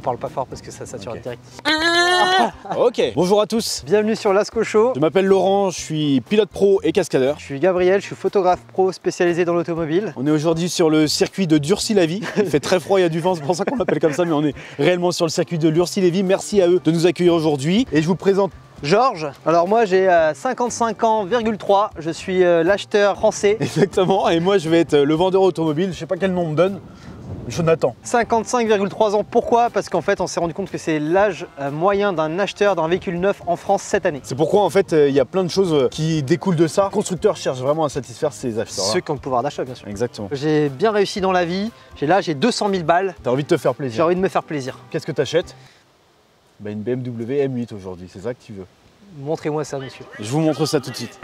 parle pas fort parce que ça sature direct. Ok, bonjour à tous. Bienvenue sur Lascaux Show. Je m'appelle Laurent, je suis pilote pro et cascadeur. Je suis Gabriel, je suis photographe pro spécialisé dans l'automobile. On est aujourd'hui sur le circuit de Durcy-la-Vie. Il fait très froid, il y a du vent, c'est pour ça qu'on l'appelle comme ça, mais on est réellement sur le circuit de Lurcy-Lévis. Merci à eux de nous accueillir aujourd'hui. Et je vous présente Georges. Alors moi j'ai 55 ans,3. Je suis l'acheteur français. exactement, et moi je vais être le vendeur automobile. Je sais pas quel nom on me donne. Jonathan. 55,3 ans. Pourquoi? Parce qu'en fait on s'est rendu compte que c'est l'âge moyen d'un acheteur d'un véhicule neuf en France cette année. C'est pourquoi en fait il y a plein de choses qui découlent de ça. Les constructeurs cherchent vraiment à satisfaire ces acheteurs. Ceux qui ont le pouvoir d'achat bien sûr. Exactement. J'ai bien réussi dans la vie. J'ai 200 000 balles. T'as envie de te faire J'ai plaisir. envie de me faire plaisir. Qu'est-ce que t'achètes? Bah une BMW M8 aujourd'hui, c'est ça que tu veux. Montrez-moi ça monsieur. Je vous montre ça tout de suite.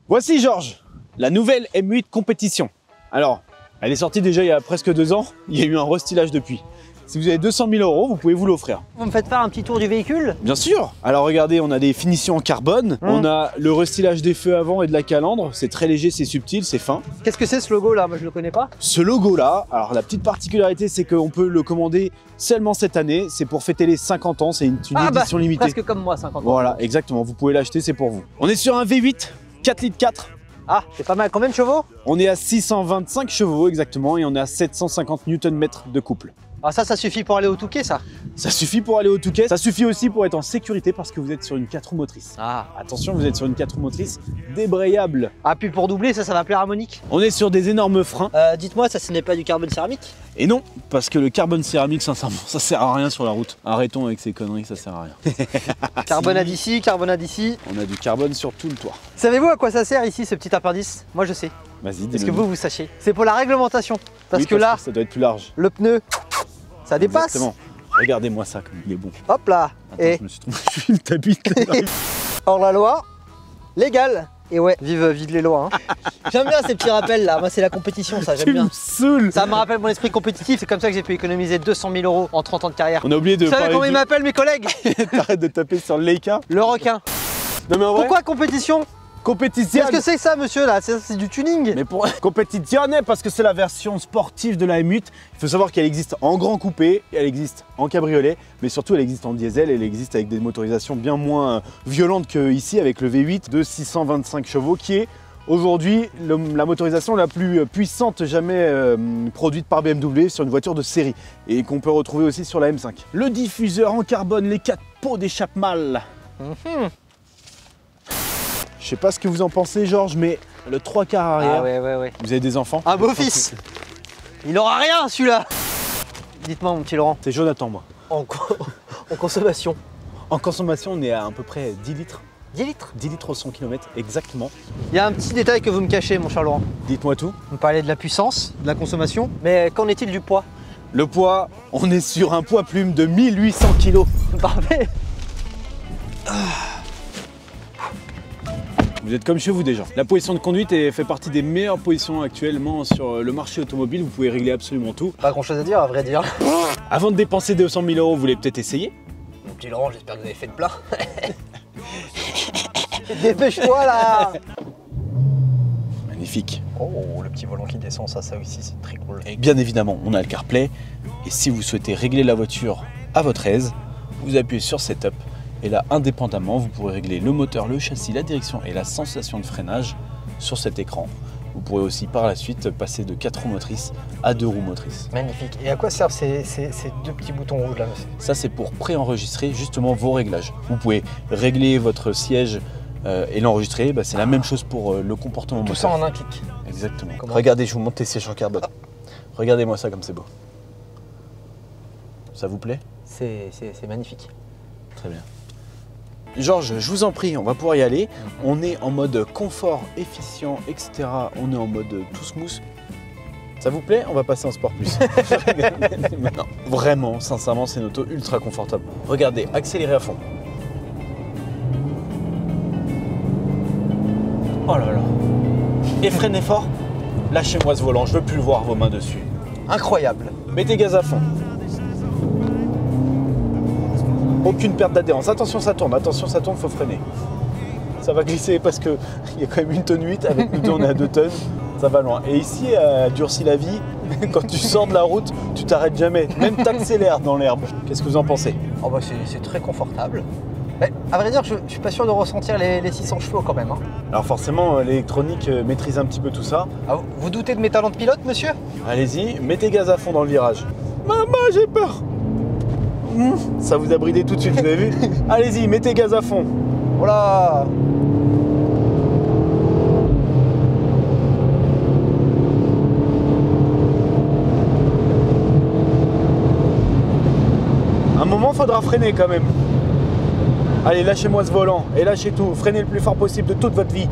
Voici Georges, la nouvelle M8 compétition. Alors, elle est sortie déjà il y a presque 2 ans, il y a eu un restylage depuis. Si vous avez 200 000 €, vous pouvez vous l'offrir. Vous me faites faire un petit tour du véhicule? Bien sûr. Alors regardez, on a des finitions en carbone, on a le restylage des feux avant et de la calandre, c'est très léger, c'est subtil, c'est fin. Qu'est-ce que c'est ce logo là? Moi je le connais pas. Ce logo là, alors la petite particularité c'est qu'on peut le commander seulement cette année, c'est pour fêter les 50 ans, c'est une édition limitée. Presque comme moi, 50 ans. Voilà, exactement, vous pouvez l'acheter, c'est pour vous. On est sur un V8, 4 litres 4. Ah, c'est pas mal. Combien de chevaux? On est à 625 chevaux exactement et on est à 750 Nm de couple. Ah ça suffit pour aller au Touquet ça? Ça suffit pour aller au Touquet, ça suffit aussi pour être en sécurité parce que vous êtes sur une 4 roues motrices. Ah. Attention, vous êtes sur une 4 roues motrices débrayable. Ah puis pour doubler, ça va plaire à Monique. On est sur des énormes freins. Dites-moi, ça ce n'est pas du carbone céramique? Et non, parce que le carbone céramique, sincèrement, ça sert à rien sur la route. Arrêtons avec ces conneries, ça sert à rien. Carbonade ici, carbonade ici. On a du carbone sur tout le toit. Savez-vous à quoi ça sert ici ce petit appendice? Moi je sais. Vas-y, dis-le. Est-ce que vous sachiez? C'est pour la réglementation. Parce Oui, que là, ça doit être plus large. le pneu, ça dépasse. Exactement. Regardez-moi ça, comme il est bon. Hop là. Attends, Et je me suis trompé, je suis une tabite. hors la loi, légal. Et ouais, vive les lois. Hein. J'aime bien ces petits rappels là. Moi c'est la compétition, ça j'aime Tu bien. me saoules. Ça me rappelle mon esprit compétitif. C'est comme ça que j'ai pu économiser 200 000 € en 30 ans de carrière. On a oublié de Vous savez parler comment ils m'appellent mes collègues? T'arrêtes de taper sur le Leica. Le requin. Non mais en vrai, Pourquoi compétition? compétition. Qu'est-ce que c'est que ça monsieur là? C'est du tuning. Mais pour compétitionner, parce que c'est la version sportive de la M8. Il faut savoir qu'elle existe en grand coupé, elle existe en cabriolet, mais surtout elle existe en diesel, elle existe avec des motorisations bien moins violentes qu'ici avec le V8 de 625 chevaux qui est aujourd'hui la motorisation la plus puissante jamais produite par BMW sur une voiture de série et qu'on peut retrouver aussi sur la M5. Le diffuseur en carbone, les 4 pots d'échappe-mal. Je sais pas ce que vous en pensez Georges, mais le 3/4 arrière, Ah ouais. vous avez des enfants? Un beau-fils. Il aura rien celui-là. Dites-moi mon petit Laurent, C'est Jonathan moi. en consommation. En consommation, on est à peu près 10 litres. 10 litres. 10 litres au 100 km, exactement. Il y a un petit détail que vous me cachez mon cher Laurent. Dites-moi tout. Vous me parlez de la puissance, de la consommation, mais qu'en est-il du poids? Le poids, on est sur un poids plume de 1800 kg. Parfait. Vous êtes comme chez vous déjà. La position de conduite fait partie des meilleures positions actuellement sur le marché automobile. Vous pouvez régler absolument tout. Pas grand chose à dire à vrai dire. Avant de dépenser 200 000 €, vous voulez peut-être essayer? Mon petit Laurent, j'espère que vous avez fait le plein. Dépêche-toi là. Magnifique. Oh, le petit volant qui descend, ça aussi c'est très cool. Et bien évidemment, on a le CarPlay. Et si vous souhaitez régler la voiture à votre aise, vous appuyez sur Setup. Et là, indépendamment, vous pourrez régler le moteur, le châssis, la direction et la sensation de freinage sur cet écran. Vous pourrez aussi par la suite passer de 4 roues motrices à 2 roues motrices. Magnifique. Et à quoi servent ces deux petits boutons rouges là, monsieur? Ça, c'est pour préenregistrer justement vos réglages. Vous pouvez régler votre siège et l'enregistrer. C'est la même chose pour le comportement moteur. Tout ça en un clic. Exactement. Comment? Regardez, je vous montre les sièges en carbone. Regardez-moi ça comme c'est beau. Ça vous plaît? C'est magnifique. Très bien. Georges, je vous en prie, on va pouvoir y aller. On est en mode confort, efficient, etc. On est en mode tout smooth. Ça vous plaît? On va passer en sport plus. Maintenant, vraiment, sincèrement, c'est une auto ultra confortable. Regardez, accélérez à fond. Oh là là. Et freinez fort. Lâchez-moi ce volant, je veux plus le voir vos mains dessus. Incroyable. Mettez gaz à fond. Aucune perte d'adhérence. Attention, ça tourne, faut freiner. Ça va glisser parce qu'il y a quand même 1,8 tonne. Avec nous deux, on est à 2 tonnes. Ça va loin. Et ici, elle durcit la vie. Quand tu sors de la route, tu t'arrêtes jamais. Même t'accélères dans l'herbe. Qu'est-ce que vous en pensez? Oh bah c'est très confortable. Mais à vrai dire, je suis pas sûr de ressentir les 600 chevaux quand même. Hein. Alors forcément, l'électronique maîtrise un petit peu tout ça. Ah, vous doutez de mes talents de pilote, monsieur? Allez-y, mettez gaz à fond dans le virage. Maman, j'ai peur. Ça vous a bridé tout de suite, vous avez vu? Allez-y, mettez gaz à fond. Voilà. À un moment, faudra freiner quand même. Allez, lâchez-moi ce volant et lâchez tout. Freinez le plus fort possible de toute votre vie.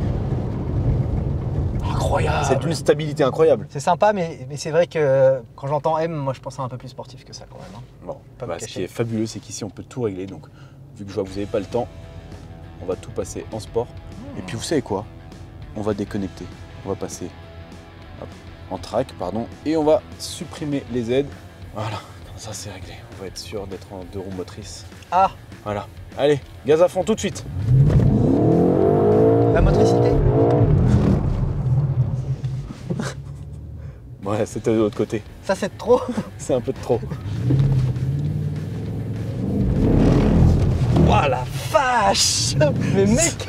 Incroyable. C'est une stabilité incroyable. C'est sympa, mais c'est vrai que quand j'entends M, moi je pense à un peu plus sportif que ça quand même. Hein. Bon, Pas me ce cacher. qui est fabuleux, c'est qu'ici on peut tout régler. Donc, vu que je vois que vous n'avez pas le temps, on va tout passer en sport. Et puis, vous savez quoi? On va déconnecter. On va passer en track, pardon, et on va supprimer les aides. Voilà, comme ça c'est réglé. On va être sûr d'être en 2 roues motrices. Ah, Voilà. Allez, gaz à fond tout de suite. la motricité. Ouais, c'était de l'autre côté. Ça c'est trop. C'est un peu de trop. Oh la vache. Mais mec.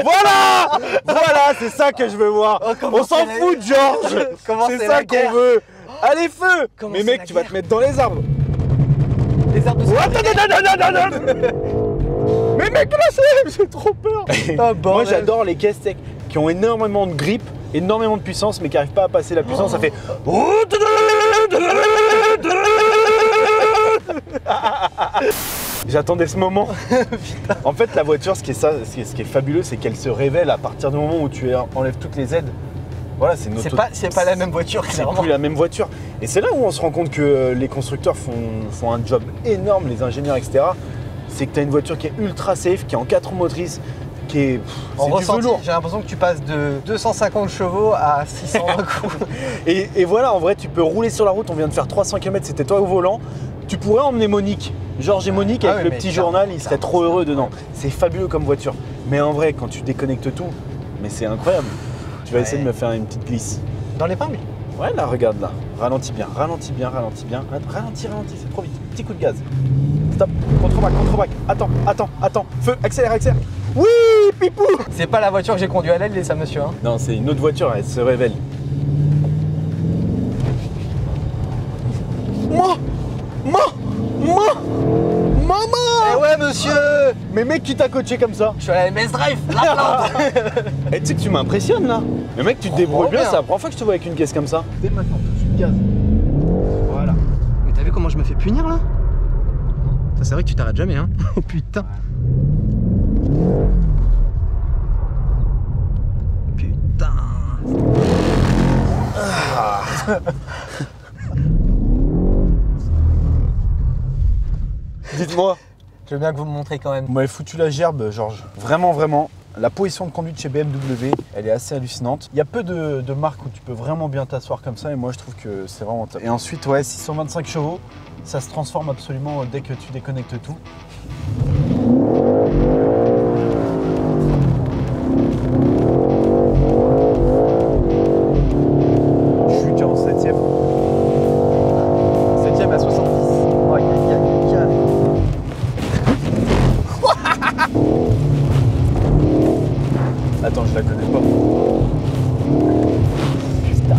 Voilà. Voilà, c'est ça que je veux voir. Oh, comment On s'en c'est la- fout, Georges. Comment C'est c'est ça la guerre. qu'on veut. Allez, feu. Comment Mais c'est mec, la tu vas guerre. te mettre dans les arbres. Les arbres de Mais mec, là, j'ai trop peur. Oh, bordel. Moi, j'adore les caisses tech qui ont énormément de grip, énormément de puissance, mais qui n'arrivent pas à passer la puissance. Ça fait. J'attendais ce moment. En fait, la voiture, ce qui est fabuleux, c'est qu'elle se révèle à partir du moment où tu enlèves toutes les aides. Voilà, c'est une auto. C'est pas la même voiture, C'est clairement. plus la même voiture. Et c'est là où on se rend compte que les constructeurs font un job énorme, les ingénieurs, etc. C'est que tu as une voiture qui est ultra safe, qui est en 4 roues motrices, qui est. En C'est du ressenti, velours. j'ai l'impression que tu passes de 250 chevaux à 600 d'un coup. Et voilà, en vrai, tu peux rouler sur la route. On vient de faire 300 km, c'était toi au volant. Tu pourrais emmener Monique. Georges et Monique, Ah avec oui, le mais petit clairement, journal, ils seraient clairement, trop heureux dedans. C'est fabuleux comme voiture. Mais en vrai, quand tu déconnectes tout, mais c'est incroyable. Tu vas essayer de me faire une petite glisse. Dans l'épingle. Ouais, là, regarde là. Ralentis bien, ralentis bien, ralentis bien. Ralentis, c'est trop vite. Petit coup de gaz. Stop. Contre-bac. Attends. Feu, accélère. Oui, pipou. C'est pas la voiture que j'ai conduite à l'aile, ça, monsieur. Hein. Non, c'est une autre voiture, elle se révèle. Maman. Eh ouais, monsieur. Mais mec, qui t'a coaché comme ça? Je suis à la MS Drive, la plante. Et tu sais que tu m'impressionnes là. Mais mec, tu te débrouilles bien, bien. c'est la première fois que je te vois avec une caisse comme ça. Dès maintenant, tout de suite gaz. Voilà. Mais t'as vu comment je me fais punir là? Ça, c'est vrai que tu t'arrêtes jamais, hein. Oh putain. Putain. Dites-moi. Je veux bien que vous me montrez quand même. Vous m'avez foutu la gerbe, Georges. Vraiment. La position de conduite chez BMW, elle est assez hallucinante. Il y a peu de marques où tu peux vraiment bien t'asseoir comme ça et moi je trouve que c'est vraiment top. Et ensuite, ouais, 625 chevaux, ça se transforme absolument dès que tu déconnectes tout. Je suis déjà en 7ème. 7ème à 70. Oh, Attends, je la connais pas. Putain.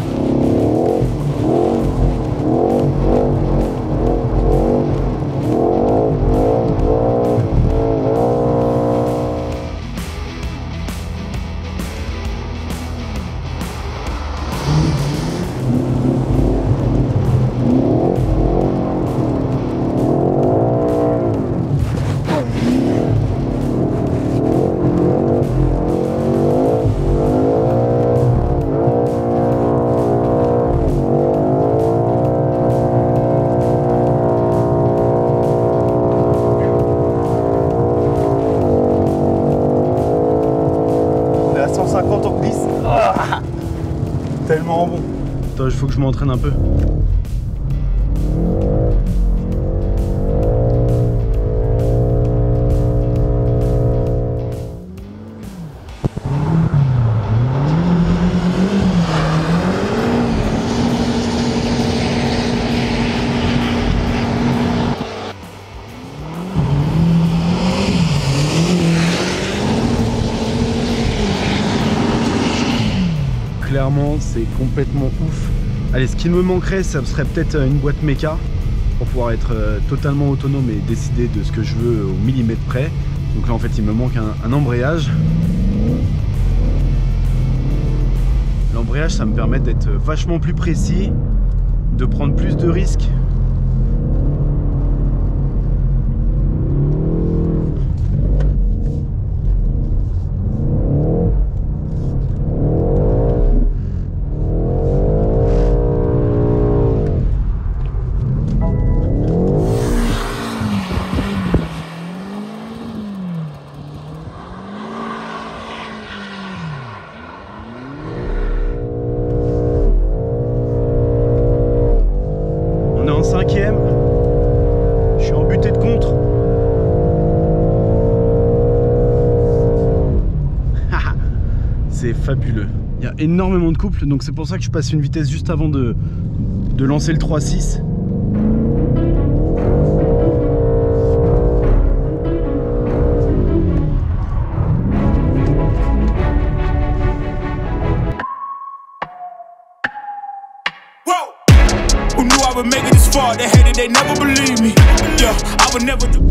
On est à 150 en glisse. Ah, tellement bon. Attends, il faut que je m'entraîne un peu. clairement c'est complètement ouf. Allez, ce qui me manquerait, ça serait peut-être une boîte méca pour pouvoir être totalement autonome et décider de ce que je veux au millimètre près. Donc là en fait il me manque un embrayage. L'embrayage ça me permet d'être vachement plus précis, de prendre plus de risques. Je suis en butée de contre. C'est fabuleux. Il y a énormément de couples, donc c'est pour ça que je passe une vitesse juste avant de lancer le 3.6. I would make it this far. They hated, they never believe me. Yeah, I would never do.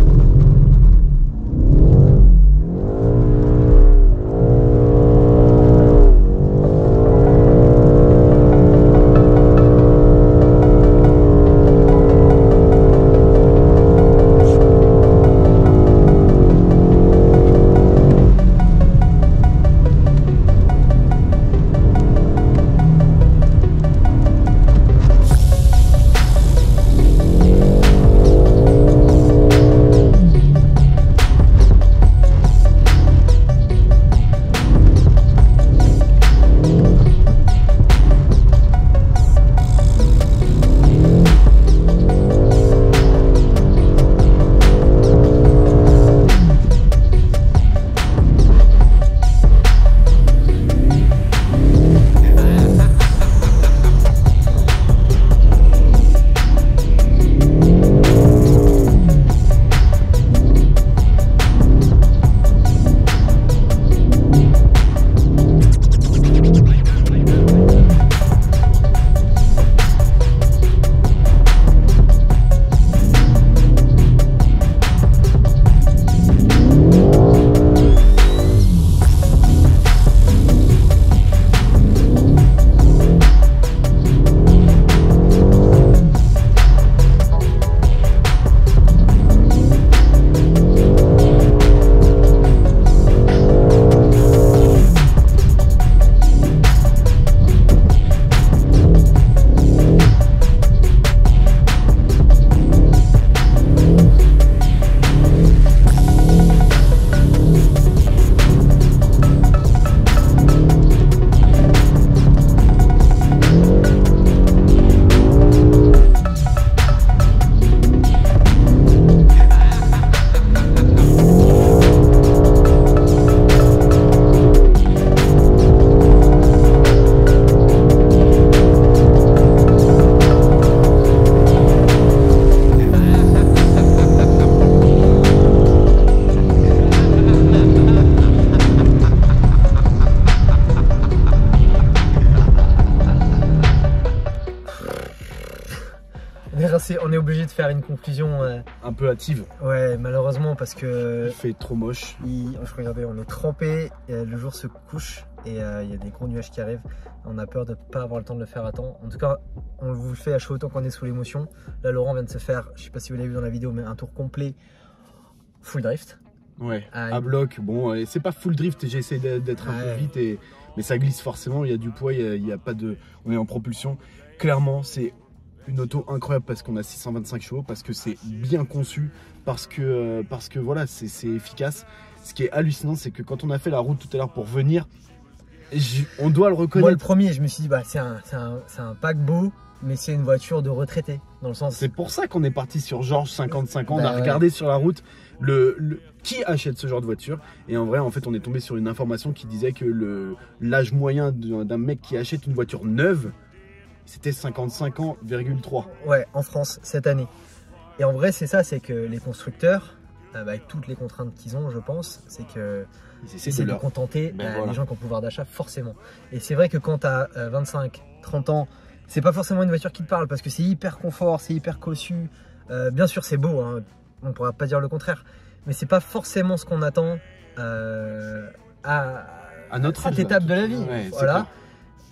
On est obligé de faire une conclusion un peu hâtive. Ouais, malheureusement parce que il fait trop moche. Regardez, on est trempé, le jour se couche et il y a des gros nuages qui arrivent. On a peur de ne pas avoir le temps de le faire à temps. En tout cas, on vous le fait à chaud autant qu'on est sous l'émotion. Là, Laurent vient de se faire, je sais pas si vous l'avez vu dans la vidéo, mais un tour complet full drift. Ouais, à bloc. Bon, c'est pas full drift, j'ai essayé d'être un peu vite, mais ça glisse forcément. Il y a du poids, il y a pas de. On est en propulsion. Clairement, c'est une auto incroyable parce qu'on a 625 chevaux, parce que c'est bien conçu, parce que voilà, c'est efficace. Ce qui est hallucinant, c'est que quand on a fait la route tout à l'heure pour venir, on doit le reconnaître. Moi, le premier, je me suis dit, bah, c'est un paquebot, mais c'est une voiture de retraité, dans le sens. C'est pour ça qu'on est parti sur Georges 55 ans. On a regardé sur la route qui achète ce genre de voiture. Et en vrai, en fait, on est tombé sur une information qui disait que l'âge moyen d'un mec qui achète une voiture neuve, c'était 55 ans,3. Ouais, en France, cette année. Et en vrai, c'est ça, c'est que les constructeurs, avec toutes les contraintes qu'ils ont, je pense, c'est que Ils essayer de contenter voilà. les gens qui ont le pouvoir d'achat, forcément. Et c'est vrai que quand tu as 25, 30 ans, c'est pas forcément une voiture qui te parle parce que c'est hyper confort, c'est hyper cossu. Bien sûr, c'est beau, hein, on pourra pas dire le contraire, mais c'est pas forcément ce qu'on attend à notre cette âge, étape de la vie. Ouais, voilà.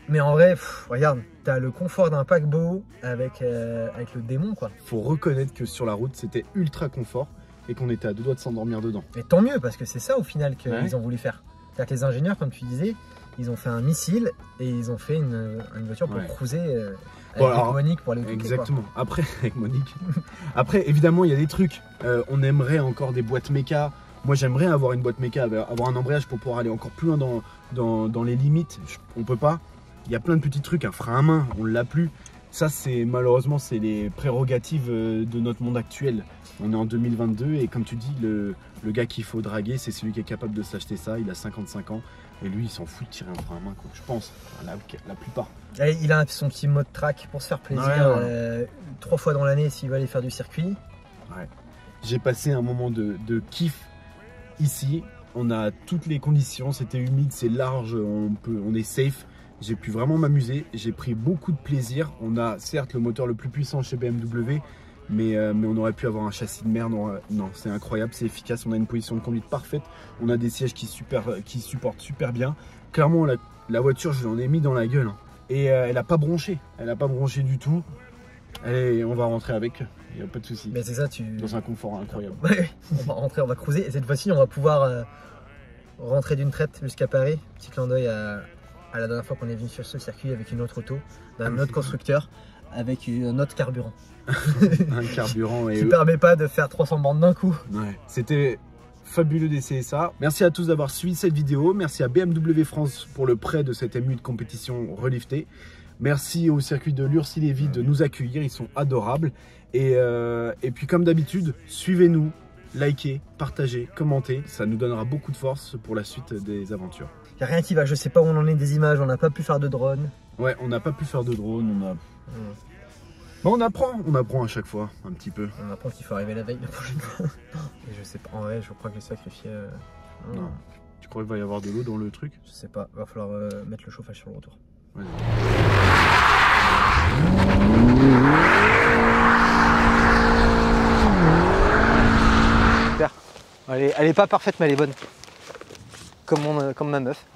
Mais en vrai, regarde, tu as le confort d'un paquebot avec le démon, quoi. Faut reconnaître que sur la route, c'était ultra confort et qu'on était à 2 doigts de s'endormir dedans. Et tant mieux, parce que c'est ça au final qu'ils Ouais. ont voulu faire. C'est-à-dire que les ingénieurs, comme tu disais, ils ont fait un missile et ils ont fait une voiture pour Ouais. cruiser avec alors, Monique pour aller au Touquet, Exactement. Après, avec Monique. Après, évidemment, il y a des trucs. On aimerait encore des boîtes méca. Moi, j'aimerais avoir une boîte méca, avoir un embrayage pour pouvoir aller encore plus loin dans les limites. On peut pas. Il y a plein de petits trucs. Un frein à main, on l'a plus. Ça, c'est malheureusement, c'est les prérogatives de notre monde actuel. On est en 2022 et comme tu dis, le gars qu'il faut draguer, c'est celui qui est capable de s'acheter ça. Il a 55 ans et lui, il s'en fout de tirer un frein à main, quoi. Je pense, la plupart. quoi. Et il a son petit mode track pour se faire plaisir Ouais. 3 fois dans l'année s'il veut aller faire du circuit. Ouais. J'ai passé un moment de kiff ici. On a toutes les conditions, c'était humide, c'est large, on est safe. J'ai pu vraiment m'amuser, j'ai pris beaucoup de plaisir. On a certes le moteur le plus puissant chez BMW, mais on aurait pu avoir un châssis de merde. Non, c'est incroyable, c'est efficace, on a une position de conduite parfaite. On a des sièges qui supportent super bien. Clairement, la voiture, je l'en ai mis dans la gueule. Hein. Et elle n'a pas bronché, du tout. Allez, on va rentrer avec, il n'y a pas de souci. Mais c'est ça, Dans un confort incroyable. Ouais, on va rentrer, on va cruiser. Et cette fois-ci, on va pouvoir rentrer d'une traite jusqu'à Paris. Petit clin d'œil à la dernière fois qu'on est venu sur ce circuit avec une autre auto, d'un autre constructeur, avec un autre carburant. Un carburant et qui permet pas de faire 300 bornes d'un coup. Ouais, c'était fabuleux d'essayer ça. Merci à tous d'avoir suivi cette vidéo. Merci à BMW France pour le prêt de cette MU de compétition reliftée. Merci au circuit de Lurcy-Lévis de nous accueillir, ils sont adorables. Et puis comme d'habitude, suivez-nous, likez, partagez, commentez. Ça nous donnera beaucoup de force pour la suite des aventures. Il n'y a rien qui va, je sais pas où on en est des images, on n'a pas pu faire de drone. Ouais, on n'a pas pu faire de drone, Bon, on apprend à chaque fois, un petit peu. On apprend qu'il faut arriver la veille la prochaine fois. Et je sais pas, en vrai, je crois que j'ai sacrifié. Non. Tu crois qu'il va y avoir de l'eau dans le truc? Je sais pas, va falloir mettre le chauffage sur le retour. Vas-y. Super. Elle est pas parfaite, mais elle est bonne. Comme ma meuf.